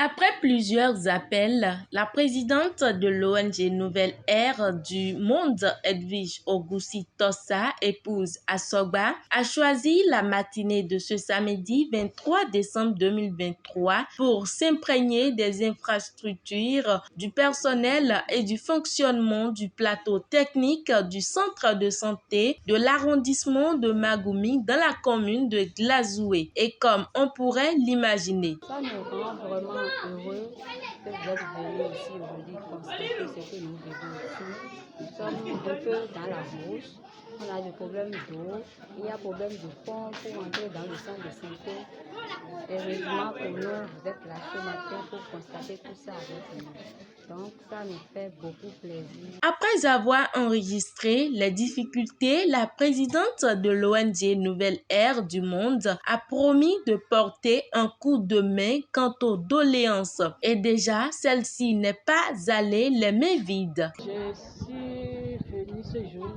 Après plusieurs appels, la présidente de l'ONG Nouvelle Ère du Monde, Edwige Ogoussi-Tossa, épouse Assogba, a choisi la matinée de ce samedi 23 décembre 2023 pour s'imprégner des infrastructures, du personnel et du fonctionnement du plateau technique du centre de santé de l'arrondissement de Magoumi dans la commune de Glazoué. Et comme on pourrait l'imaginer. Ça nous rend vraiment heureux que vous êtes venus ici aujourd'hui constater ce que nous vivons ici. Nous sommes un peu dans la brousse, on a des problèmes d'eau, il y a problème de pont pour entrer dans le centre de santé. Heureusement pour nous, vous êtes là ce matin pour constater tout ça avec nous. Donc ça nous fait beaucoup plaisir. Après avoir enregistré les difficultés, la présidente de l'ONG Nouvelle Ère du Monde a promis de porter un coup de main quant aux doléances. Et déjà, celle-ci n'est pas allée les mains vides. Je suis venue ce jour,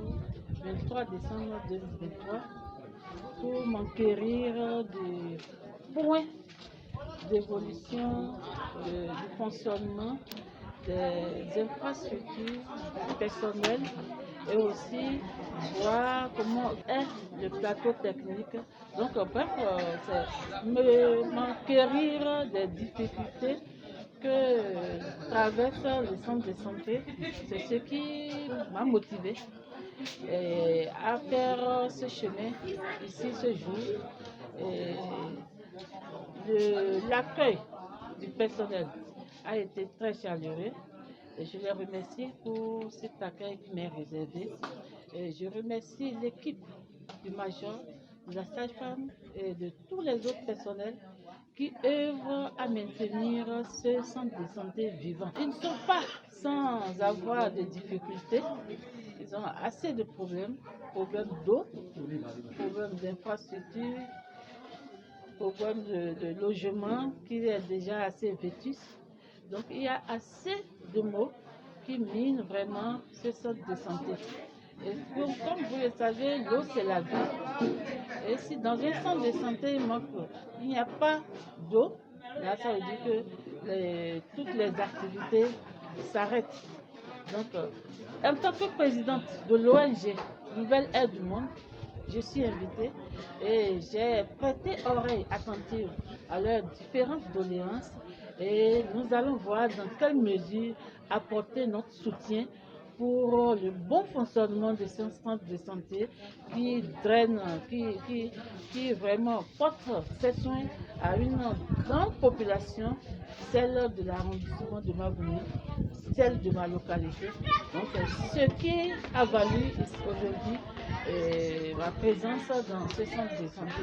23 décembre 2023, pour m'enquérir des points d'évolution du fonctionnement des infrastructures personnelles et aussi voir comment est le plateau technique. Donc, bref, c'est m'enquérir des difficultés que traverse le centre de santé. C'est ce qui m'a motivé à faire ce chemin ici ce jour. L'accueil du personnel a été très chaleureux. Et je les remercie pour cet accueil qui m'est réservé. Et je remercie l'équipe du major, de la sage-femme et de tous les autres personnels qui œuvrent à maintenir ce centre de santé vivant. Ils ne sont pas sans avoir de difficultés. Ils ont assez de problèmes d'eau, problèmes d'infrastructure, problèmes de logement qui est déjà assez vétuste. Donc il y a assez de mots qui minent vraiment ce centre de santé. Et comme vous le savez, l'eau c'est la vie. Et si dans un centre de santé il n'y a pas d'eau, là ça veut dire que toutes les activités s'arrêtent. Donc en tant que présidente de l'ONG Nouvelle Ère du Monde, je suis invitée et j'ai prêté oreille attentive à leurs différentes doléances et nous allons voir dans quelle mesure apporter notre soutien pour le bon fonctionnement de ce centre de santé qui draine, qui vraiment porte ses soins à une grande population, celle de l'arrondissement de Magoumi, celle de ma localité. Donc ce qui a valu aujourd'hui ma présence dans ce centre de santé.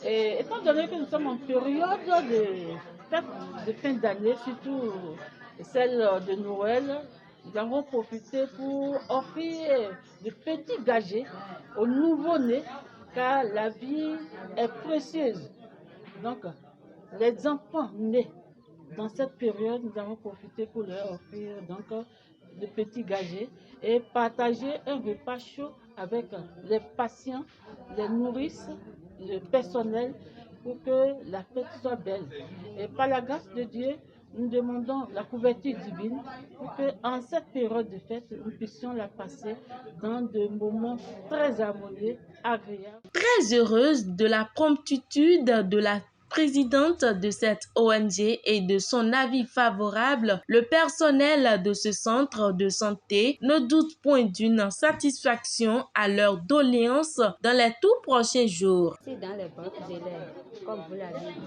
Et étant donné que nous sommes en période de fin d'année, surtout celle de Noël, nous avons profité pour offrir de petits gadgets aux nouveau-nés car la vie est précieuse. Donc, les enfants nés dans cette période, nous avons profité pour leur offrir donc, de petits gadgets et partager un repas chaud avec les patients, les nourrices, le personnel pour que la fête soit belle. Et par la grâce de Dieu, nous demandons la couverture divine pour qu'en cette période de fête, nous puissions la passer dans des moments très harmonieux, agréables. Très heureuse de la promptitude de la présidente de cette ONG et de son avis favorable, le personnel de ce centre de santé ne doute point d'une satisfaction à leurs doléances dans les tout prochains jours. Si dans les banques d'élèves, comme vous l'avez dit,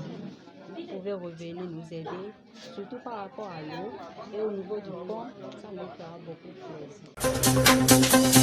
vous pouvez revenir nous aider, surtout par rapport à l'eau et au niveau du pont, ça nous fera beaucoup plaisir.